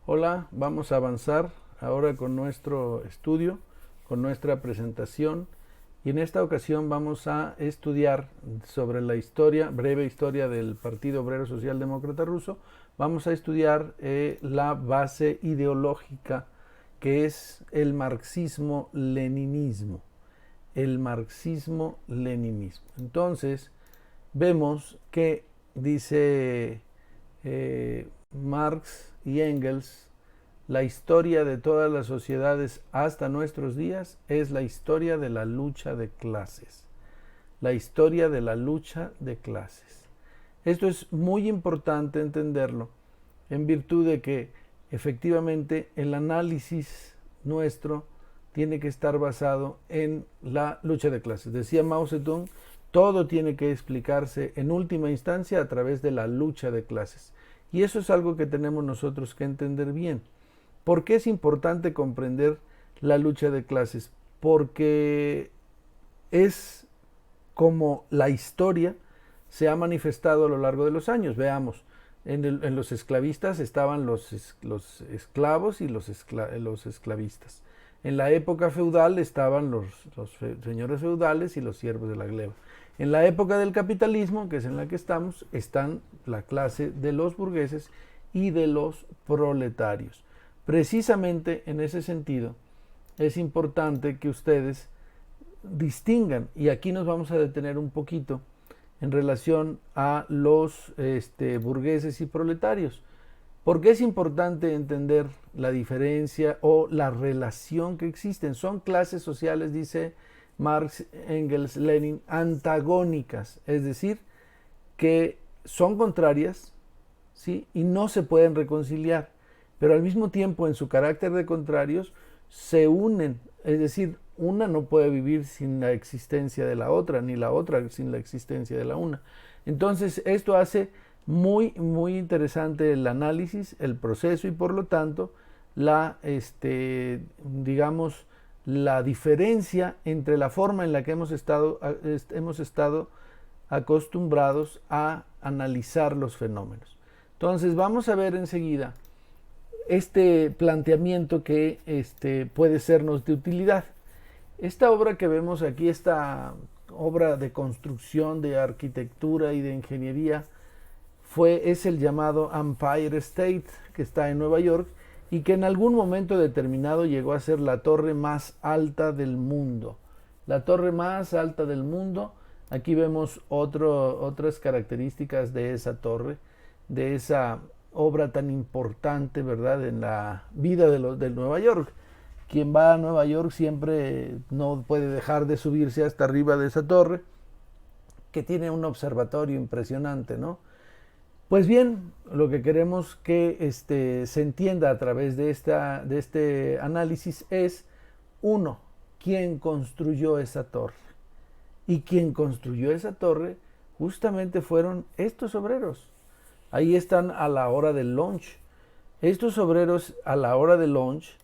Hola, vamos a avanzar ahora con nuestro estudio, con nuestra presentación, y en esta ocasión vamos a estudiar sobre la historia, breve historia del Partido Obrero Socialdemócrata Ruso. Vamos a estudiar la base ideológica que es el marxismo-leninismo. El marxismo-leninismo. Entonces, vemos que dice Marx y Engels: la historia de todas las sociedades hasta nuestros días es la historia de la lucha de clases. La historia de la lucha de clases. Esto es muy importante entenderlo en virtud de que efectivamente el análisis nuestro tiene que estar basado en la lucha de clases. Decía Mao Zedong: todo tiene que explicarse en última instancia a través de la lucha de clases. Y eso es algo que tenemos nosotros que entender bien. ¿Por qué es importante comprender la lucha de clases? Porque es como la historia se ha manifestado a lo largo de los años. Veamos, en los esclavistas estaban los esclavos y los esclavistas. En la época feudal estaban los señores feudales y los siervos de la gleba. En la época del capitalismo, que es en la que estamos, están la clase de los burgueses y de los proletarios. Precisamente en ese sentido es importante que ustedes distingan, y aquí nos vamos a detener un poquito en relación a los burgueses y proletarios. ¿Por qué es importante entender la diferencia o la relación que existen? Son clases sociales, dice Marx, Engels, Lenin, antagónicas, es decir, que son contrarias, ¿sí? Y no se pueden reconciliar, pero al mismo tiempo en su carácter de contrarios se unen, es decir, una no puede vivir sin la existencia de la otra, ni la otra sin la existencia de la una. Entonces esto hace muy interesante el análisis, el proceso, y por lo tanto la digamos la diferencia entre la forma en la que hemos estado acostumbrados a analizar los fenómenos. Entonces vamos a ver enseguida este planteamiento que puede sernos de utilidad. Esta obra que vemos aquí, esta obra de construcción, de arquitectura y de ingeniería, es el llamado Empire State, que está en Nueva York y que en algún momento determinado llegó a ser la torre más alta del mundo. La torre más alta del mundo. Aquí vemos otras características de esa torre, de esa obra tan importante, ¿verdad?, en la vida de Nueva York. Quien va a Nueva York siempre no puede dejar de subirse hasta arriba de esa torre, que tiene un observatorio impresionante, ¿no? Pues bien, lo que queremos que se entienda a través de este análisis es, uno, ¿quién construyó esa torre? Y quien construyó esa torre justamente fueron estos obreros. Ahí están a la hora del lunch. Estos obreros a la hora del lunch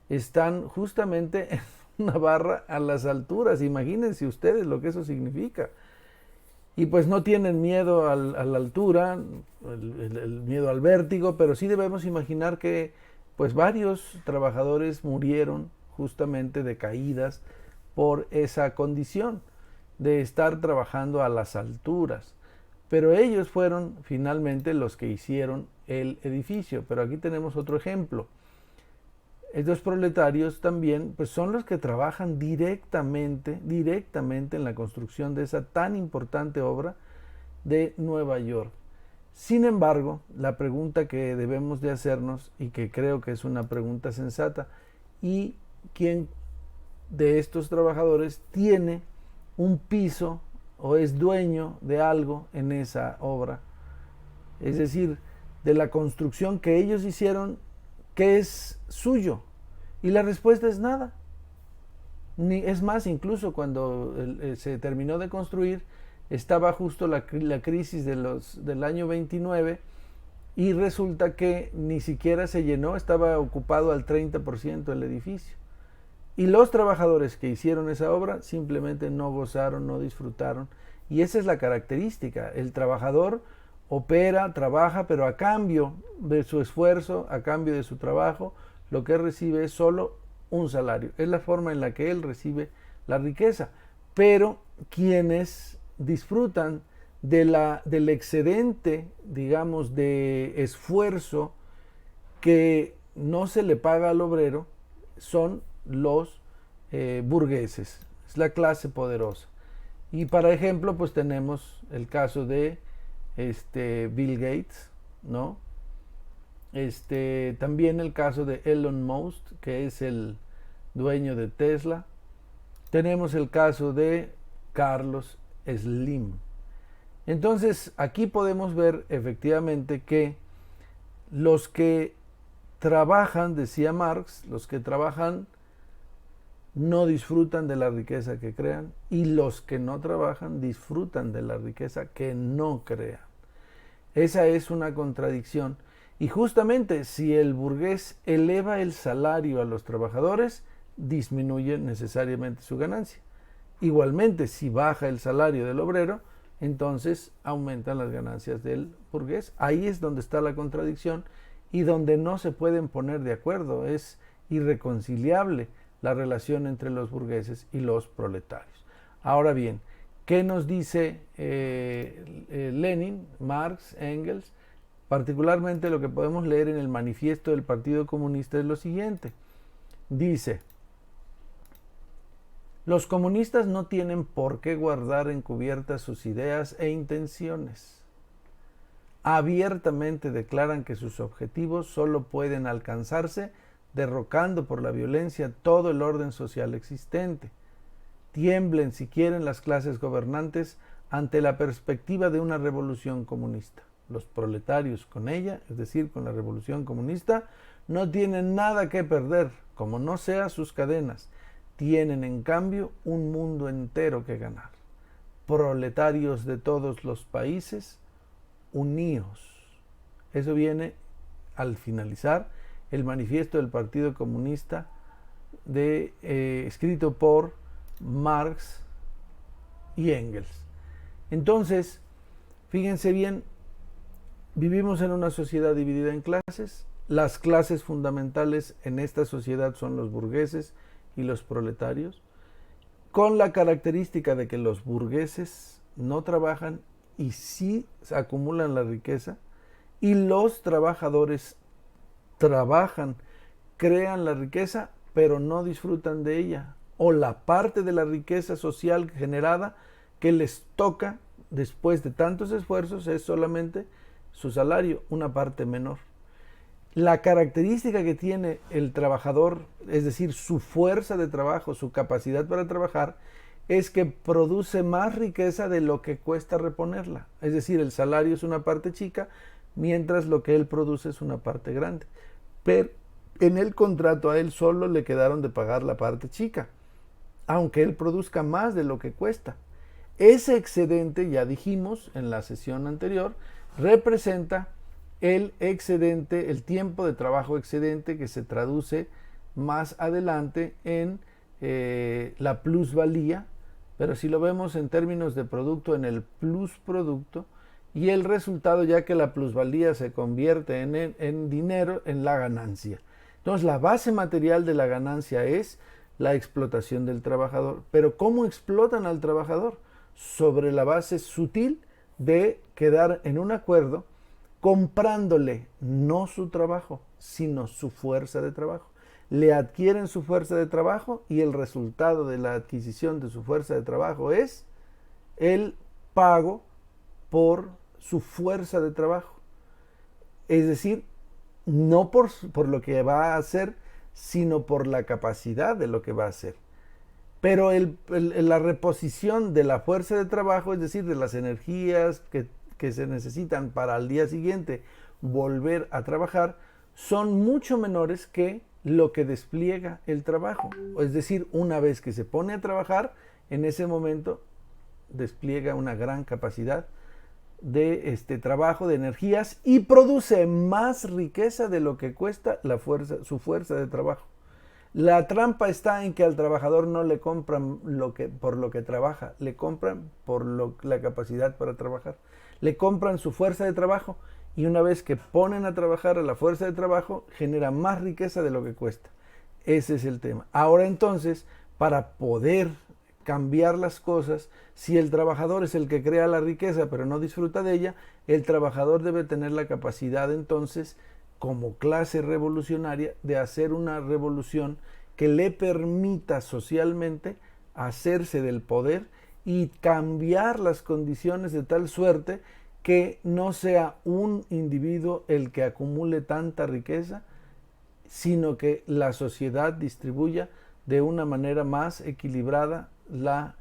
están justamente en una barra a las alturas. Imagínense ustedes lo que eso significa. Y pues no tienen miedo a la altura, el miedo al vértigo, pero sí debemos imaginar que pues varios trabajadores murieron justamente de caídas por esa condición de estar trabajando a las alturas. Pero ellos fueron finalmente los que hicieron el edificio. Pero aquí tenemos otro ejemplo. Estos proletarios también pues son los que trabajan directamente en la construcción de esa tan importante obra de Nueva York. Sin embargo, la pregunta que debemos de hacernos, y que creo que es una pregunta sensata: ¿y quién de estos trabajadores tiene un piso o es dueño de algo en esa obra? Es decir, de la construcción que ellos hicieron, que es suyo. Y la respuesta es nada. Es más, incluso cuando se terminó de construir, estaba justo la crisis del año 29, y resulta que ni siquiera se llenó, estaba ocupado al 30% el edificio. Y los trabajadores que hicieron esa obra simplemente no gozaron, no disfrutaron. Y esa es la característica. El trabajador opera, trabaja, pero a cambio de su esfuerzo, a cambio de su trabajo, lo que recibe es solo un salario. Es la forma en la que él recibe la riqueza. Pero quienes disfrutan del excedente, digamos, de esfuerzo que no se le paga al obrero, son los burgueses, es la clase poderosa. Y para ejemplo, pues tenemos el caso de Bill Gates, ¿no? También el caso de Elon Musk, que es el dueño de Tesla. Tenemos el caso de Carlos Slim. Entonces, aquí podemos ver efectivamente que los que trabajan, decía Marx, los que trabajan no disfrutan de la riqueza que crean, y los que no trabajan disfrutan de la riqueza que no crean. Esa es una contradicción. Y justamente si el burgués eleva el salario a los trabajadores, disminuye necesariamente su ganancia. Igualmente, si baja el salario del obrero, entonces aumentan las ganancias del burgués. Ahí es donde está la contradicción y donde no se pueden poner de acuerdo. Es irreconciliable la relación entre los burgueses y los proletarios. Ahora bien, ¿qué nos dice Lenin, Marx, Engels? Particularmente lo que podemos leer en el manifiesto del Partido Comunista es lo siguiente. Dice: los comunistas no tienen por qué guardar encubiertas sus ideas e intenciones. Abiertamente declaran que sus objetivos solo pueden alcanzarse derrocando por la violencia todo el orden social existente. Tiemblen si quieren las clases gobernantes ante la perspectiva de una revolución comunista. Los proletarios con ella, es decir, con la revolución comunista, no tienen nada que perder, como no sea sus cadenas. Tienen, en cambio, un mundo entero que ganar. Proletarios de todos los países, uníos. Eso viene al finalizar el manifiesto del Partido Comunista escrito por Marx y Engels. Entonces, fíjense bien, vivimos en una sociedad dividida en clases. Las clases fundamentales en esta sociedad son los burgueses y los proletarios, con la característica de que los burgueses no trabajan y sí acumulan la riqueza, y los trabajadores trabajan, crean la riqueza, pero no disfrutan de ella, o la parte de la riqueza social generada que les toca después de tantos esfuerzos es solamente su salario, una parte menor. La característica que tiene el trabajador, es decir, su fuerza de trabajo, su capacidad para trabajar, es que produce más riqueza de lo que cuesta reponerla. Es decir, el salario es una parte chica, mientras lo que él produce es una parte grande. Pero en el contrato a él solo le quedaron de pagar la parte chica, aunque él produzca más de lo que cuesta. Ese excedente, ya dijimos en la sesión anterior, representa el excedente, el tiempo de trabajo excedente, que se traduce más adelante en la plusvalía, pero si lo vemos en términos de producto, en el plusproducto, y el resultado, ya que la plusvalía se convierte en dinero, en la ganancia. Entonces, la base material de la ganancia es la explotación del trabajador. Pero ¿cómo explotan al trabajador? Sobre la base sutil de quedar en un acuerdo comprándole no su trabajo, sino su fuerza de trabajo. Le adquieren su fuerza de trabajo y el resultado de la adquisición de su fuerza de trabajo es el pago por su fuerza de trabajo. Es decir, no por lo que va a hacer, sino por la capacidad de lo que va a hacer. Pero la reposición de la fuerza de trabajo, es decir, de las energías que se necesitan para al día siguiente volver a trabajar, son mucho menores que lo que despliega el trabajo. Es decir, una vez que se pone a trabajar, en ese momento despliega una gran capacidad de trabajo, de energías, y produce más riqueza de lo que cuesta su fuerza de trabajo. La trampa está en que al trabajador no le compran por lo que trabaja, le compran por la capacidad para trabajar. Le compran su fuerza de trabajo y una vez que ponen a trabajar a la fuerza de trabajo, genera más riqueza de lo que cuesta. Ese es el tema. Ahora entonces, para poder cambiar las cosas, si el trabajador es el que crea la riqueza pero no disfruta de ella, el trabajador debe tener la capacidad entonces, como clase revolucionaria, de hacer una revolución que le permita socialmente hacerse del poder y cambiar las condiciones de tal suerte que no sea un individuo el que acumule tanta riqueza, sino que la sociedad distribuya de una manera más equilibrada la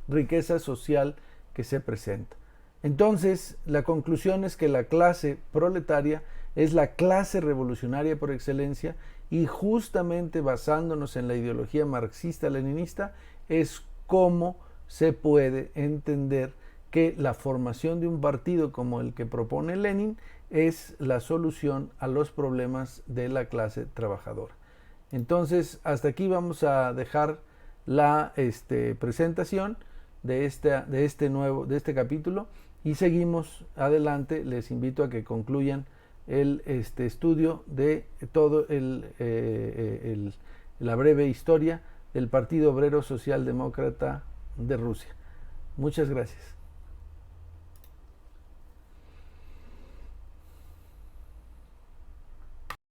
riqueza social que se presenta. Entonces, la conclusión es que la clase proletaria es la clase revolucionaria por excelencia y justamente basándonos en la ideología marxista-leninista es cómo se puede entender que la formación de un partido como el que propone Lenin es la solución a los problemas de la clase trabajadora. Entonces, hasta aquí vamos a dejar la presentación de este capítulo y seguimos adelante. Les invito a que concluyan el estudio de todo la breve historia del Partido Obrero Socialdemócrata de Rusia. Muchas gracias.